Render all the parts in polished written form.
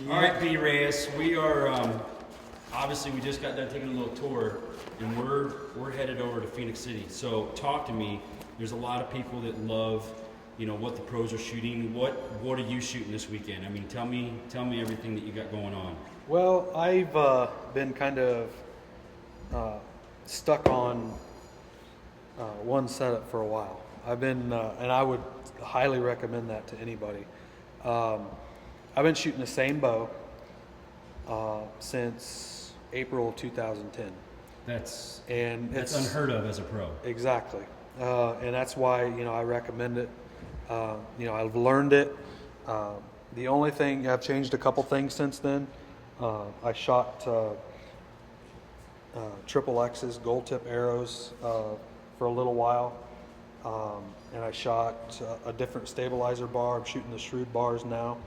All right, B. Reyes, we are obviously we just got done taking a little tour, and we're headed over to Phoenix City. So talk to me. There's a lot of people that love, you know, what the pros are shooting. What are you shooting this weekend? I mean, tell me everything that you got going on. Well, I've been kind of stuck on one setup for a while. I've been, and I would highly recommend that to anybody. I've been shooting the same bow since April 2010. That's It's unheard of as a pro. Exactly, and that's why I recommend it. I've learned it. The only thing I've changed a couple things since then. I shot triple X's, gold tip arrows for a little while, and I shot a different stabilizer bar. I'm shooting the Shrewd bars now.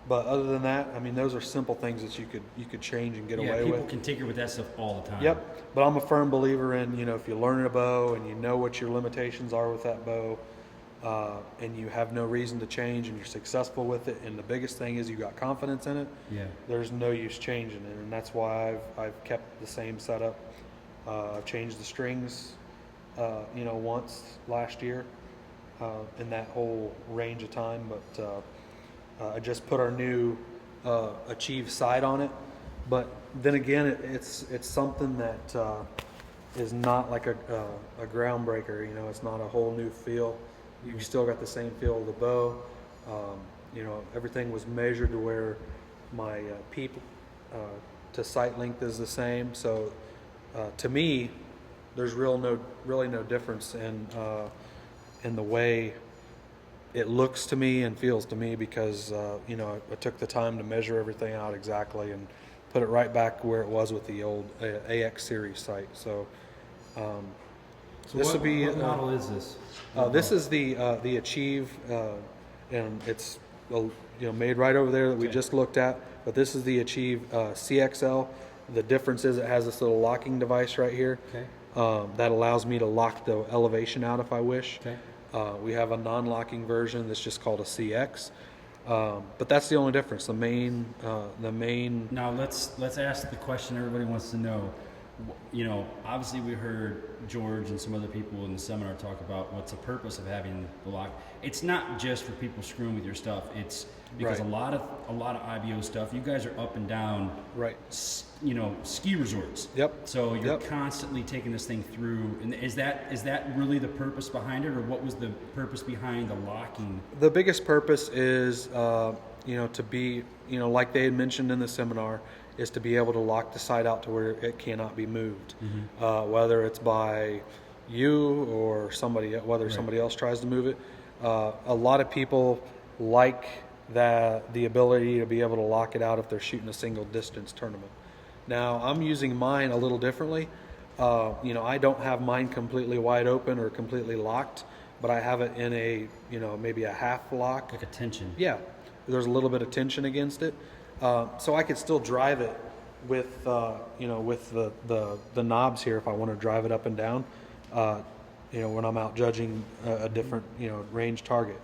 But other than that, I mean, those are simple things that you could change and get away with. People can tinker with that stuff all the time. Yep. But I'm a firm believer in, if you learn a bow and you know what your limitations are with that bow, and you have no reason to change and you're successful with it, and the biggest thing is you got confidence in it, there's no use changing it. And that's why I've kept the same setup. I've changed the strings, once last year in that whole range of time, but I just put our new Achieve sight on it, but then again, it's something that is not like a groundbreaker. It's not a whole new feel. You still got the same feel of the bow. Everything was measured to where my peep to sight length is the same. So to me, there's really no difference in the way it looks to me and feels to me, because I took the time to measure everything out exactly and put it right back where it was with the old AX series sight. So this will be what model is this? This is the Achieve, and it's made right over there that we just looked at. But this is the Achieve CXL. The difference is it has this little locking device right here that allows me to lock the elevation out if I wish. We have a non-locking version that's just called a CX, but that's the only difference. The main. Now let's ask the question everybody wants to know. Obviously we heard George and some other people in the seminar talk about what's the purpose of having the lock. It's not just for people screwing with your stuff. It's because a lot of IBO stuff, you guys are up and down, ski resorts. Yep. So you're constantly taking this thing through. And is that really the purpose behind it, or what was the purpose behind the locking? The biggest purpose is, to be, like they had mentioned in the seminar, is to be able to lock the sight out to where it cannot be moved, whether it's by you or somebody else tries to move it. A lot of people like the ability to be able to lock it out if they're shooting a single distance tournament. Now, I'm using mine a little differently. I don't have mine completely wide open or completely locked, but I have it in a, maybe a half lock. Like a tension. Yeah. There's a little bit of tension against it. So I could still drive it with, with the knobs here if I want to drive it up and down, when I'm out judging a different, range target.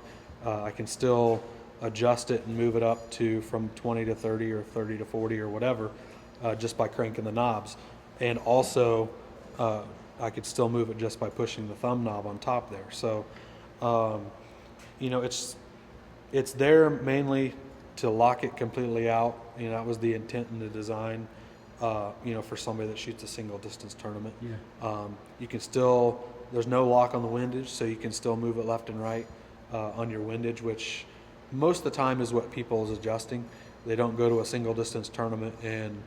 I can still adjust it and move it up to from 20 to 30 or 30 to 40 or whatever, just by cranking the knobs. And also, I could still move it just by pushing the thumb knob on top there. So, it's there mainly to lock it completely out. That was the intent in the design, for somebody that shoots a single distance tournament. You can still, there's no lock on the windage, so you can still move it left and right on your windage, which most of the time is what people is adjusting. They don't go to a single distance tournament and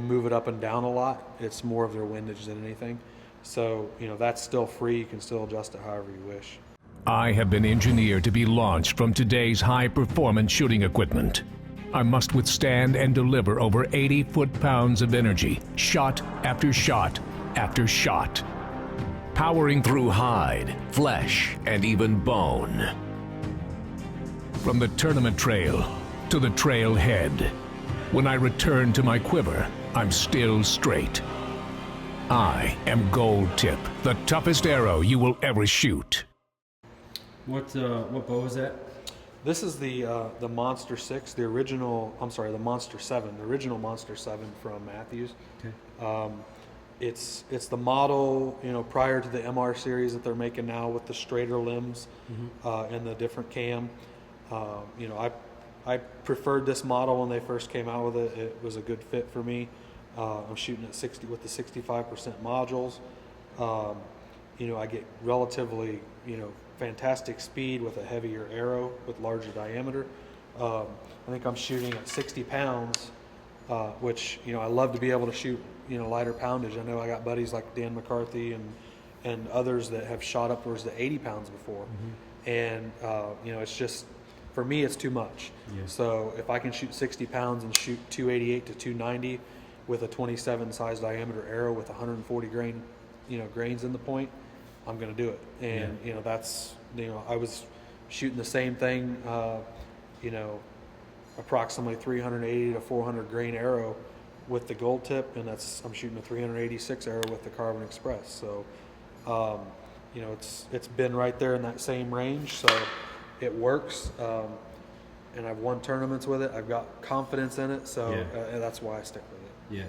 move it up and down a lot. It's more of their windage than anything. So, that's still free. You can still adjust it however you wish. I have been engineered to be launched from today's high-performance shooting equipment. I must withstand and deliver over 80 foot-pounds of energy, shot after shot after shot, powering through hide, flesh, and even bone. From the tournament trail to the trailhead. When I return to my quiver, I'm still straight. I am Gold Tip, the toughest arrow you will ever shoot. What bow is that? This is the Monster 6, the Monster 7, the original Monster 7 from Matthews. Okay. It's the model, prior to the MR series that they're making now with the straighter limbs and the different cam. I preferred this model when they first came out with it. It was a good fit for me. I'm shooting at 60 with the 65% modules. I get relatively, fantastic speed with a heavier arrow with larger diameter. I think I'm shooting at 60 pounds, which, I love to be able to shoot, lighter poundage. I know I got buddies like Dan McCarthy and others that have shot upwards to 80 pounds before. And, it's just, for me, it's too much. Yeah. So if I can shoot 60 pounds and shoot 288 to 290 with a 27 size diameter arrow with 140 grains in the point, I'm going to do it. And, that's, I was shooting the same thing, approximately 380 to 400 grain arrow with the Gold Tip, and I'm shooting a 386 arrow with the Carbon Express. So, it's been right there in that same range. So it works. And I've won tournaments with it. I've got confidence in it. So and that's why I stick with it. Yeah.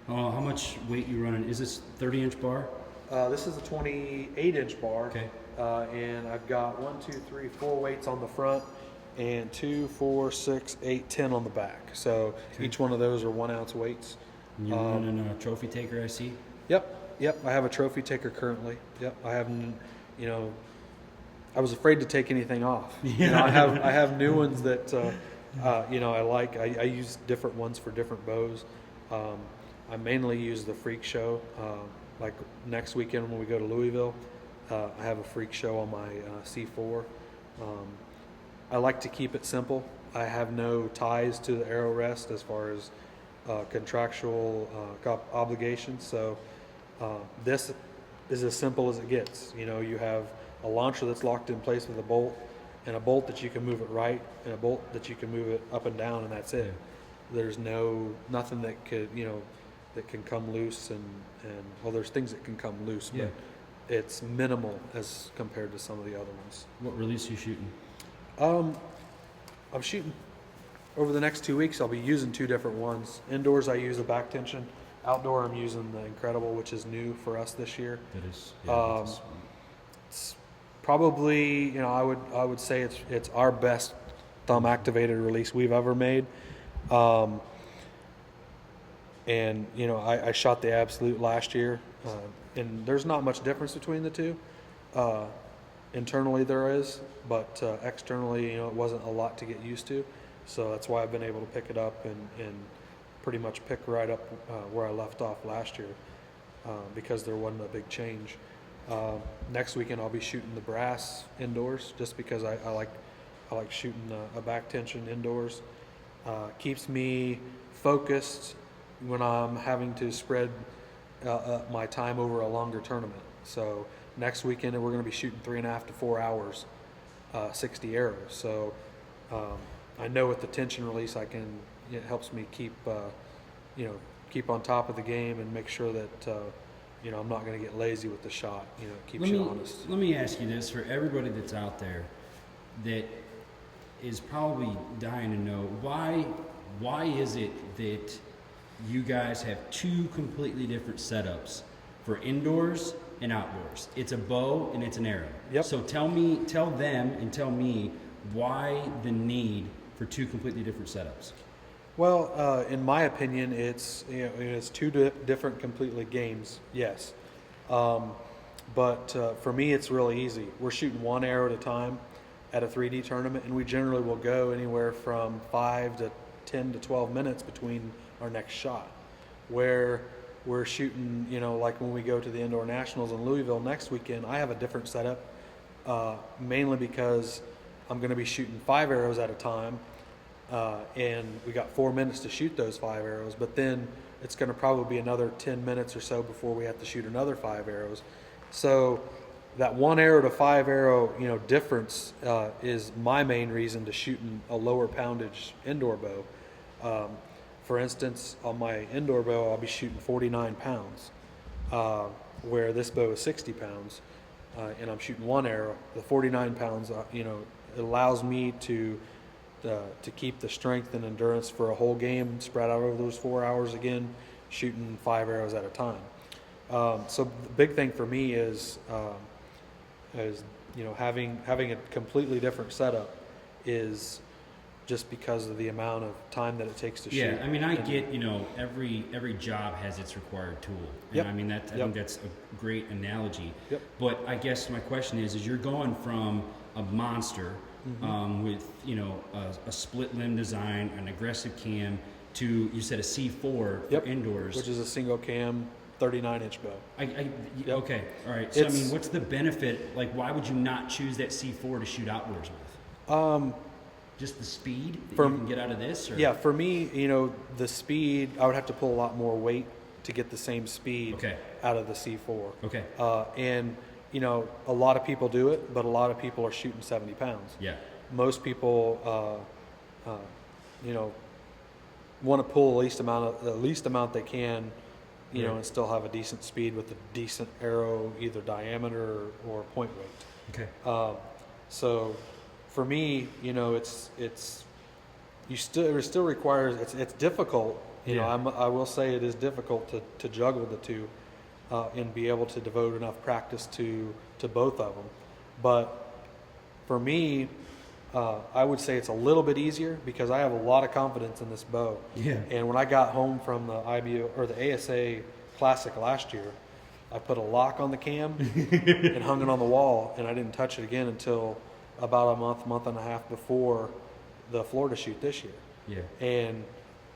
How much weight you running? Is this 30-inch bar? This is a 28-inch bar. Okay. And I've got 4 weights on the front and 2, 4, 6, 8, 10 on the back. So each one of those are 1 ounce weights. And you're running a trophy taker, I see? Yep. I have a trophy taker currently. Yep. I haven't, I was afraid to take anything off. I have new ones that, I like. I use different ones for different bows. I mainly use the Freak Show. Like next weekend when we go to Louisville, I have a Freak Show on my C4. I like to keep it simple. I have no ties to the arrow rest as far as contractual obligations. So this is as simple as it gets. You have a launcher that's locked in place with a bolt, and a bolt that you can move it right, and a bolt that you can move it up and down, and that's it. There's nothing that could, that can come loose, and well, there's things that can come loose, but it's minimal as compared to some of the other ones. What release are you shooting? I'm shooting over the next 2 weeks. I'll be using 2 different ones. Indoors, I use a back tension. Outdoor, I'm using the Incredible, which is new for us this year. That is. It's probably, I would say it's our best thumb activated release we've ever made. And I shot the Absolute last year, and there's not much difference between the two. Internally there is, but externally, it wasn't a lot to get used to. So that's why I've been able to pick it up and pretty much pick right up where I left off last year, because there wasn't a big change. Next weekend I'll be shooting the brass indoors, just because I like shooting a back tension indoors. Keeps me focused when I'm having to spread my time over a longer tournament. So next weekend we're going to be shooting 3.5 to 4 hours, 60 arrows. So I know with the tension release it helps me keep on top of the game and make sure that I'm not going to get lazy with the shot. It keeps you honest. Let me ask you this, for everybody that's out there that is probably dying to know, why is it that you guys have 2 completely different setups for indoors and outdoors? It's a bow and it's an arrow. Yep. So tell them and tell me why the need for 2 completely different setups. Well, in my opinion, it's 2 different completely games. Yes, but for me, it's really easy. We're shooting 1 arrow at a time at a 3D tournament, and we generally will go anywhere from 5 to 10 to 12 minutes between our next shot. Where we're shooting, like when we go to the Indoor Nationals in Louisville next weekend, I have a different setup, mainly because I'm going to be shooting 5 arrows at a time. And we got 4 minutes to shoot those 5 arrows, but then it's going to probably be another 10 minutes or so before we have to shoot another 5 arrows. So that 1 arrow to 5 arrow, you know, difference is my main reason to shooting a lower poundage indoor bow. For instance, on my indoor bow, I'll be shooting 49 pounds, where this bow is 60 pounds, and I'm shooting 1 arrow. The 49 pounds, you know, it allows me to keep the strength and endurance for a whole game spread out over those 4 hours again, shooting 5 arrows at a time. So the big thing for me is you know, having a completely different setup is just because of the amount of time that it takes to shoot. Yeah, I mean, I get, you know, every job has its required tool. And Yep. I mean, I think that's a great analogy. Yep. But I guess my question is you're going from a monster with, you know, a split limb design, an aggressive cam, to, you said a C4 Yep. for indoors. Which is a single cam 39-inch bow. Okay, all right. So, I It's- mean, what's the benefit? Like, why would you not choose that C4 to shoot outdoors with? Just the speed that you can get out of this? Or? Yeah, for me, you know, the speed, I would have to pull a lot more weight to get the same speed Okay. out of the C4. Okay. And, you know, a lot of people do it, but a lot of people are shooting 70 pounds. Yeah. Most people, you know, want to pull the least amount they can, you know, Right. and still have a decent speed with a decent arrow, either diameter or point weight. Okay. So for me, you know, it still requires, it's difficult, you Yeah. know, I will say it is difficult to juggle the two, and be able to devote enough practice to both of them. But for me, I would say it's a little bit easier because I have a lot of confidence in this bow. Yeah. And when I got home from the IBO or the ASA Classic last year, I put a lock on the cam and hung it on the wall, and I didn't touch it again until about a month and a half before the Florida shoot this year. Yeah.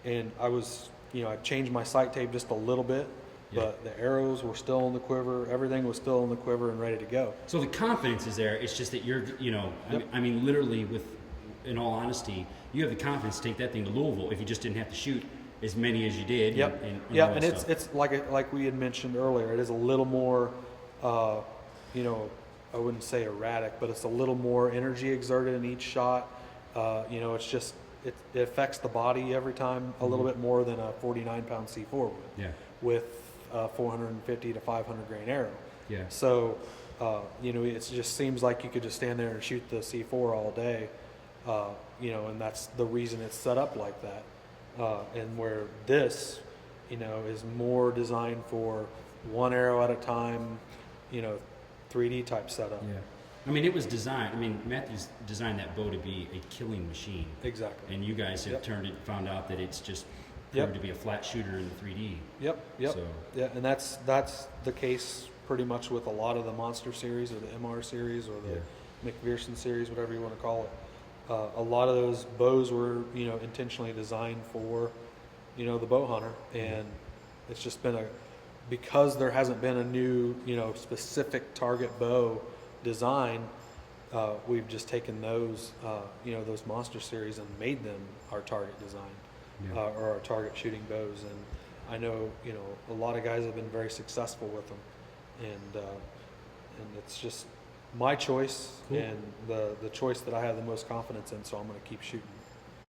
And I was, you know, I changed my sight tape just a little bit, but the arrows were still in the quiver. Everything was still in the quiver and ready to go. So the confidence is there. It's just that you're, you know, I mean, literally, in all honesty, you have the confidence to take that thing to Louisville if you just didn't have to shoot as many as you did. Yep. And Yeah, all that and stuff. it's like we had mentioned earlier. It is a little more, you know, I wouldn't say erratic, but it's a little more energy exerted in each shot. You know, it's just it affects the body every time a little bit more than a 49-pound C4 would. Yeah. With 450 to 500 grain arrow. Yeah. So, you know, it just seems like you could just stand there and shoot the C4 all day, you know, and that's the reason it's set up like that. And where this, you know, is more designed for 1 arrow at a time, you know, 3D type setup. Yeah. I mean, it was designed. I mean, Matthews designed that bow to be a killing machine. Exactly. And you guys have found out that it's just proved to be a flat shooter in the 3D. Yep. So- Yeah, and that's the case pretty much with a lot of the Monster series or the MR series or the McPherson series, whatever you want to call it. A lot of those bows were, you know, intentionally designed for, you know, the bow hunter, and it's just been because there hasn't been a new, you know, specific target bow design. We've just taken those, you know, those Monster series and made them our target design. Or our target shooting bows, and I know, you know, a lot of guys have been very successful with them, and it's just my choice and the choice that I have the most confidence in, so I'm going to keep shooting.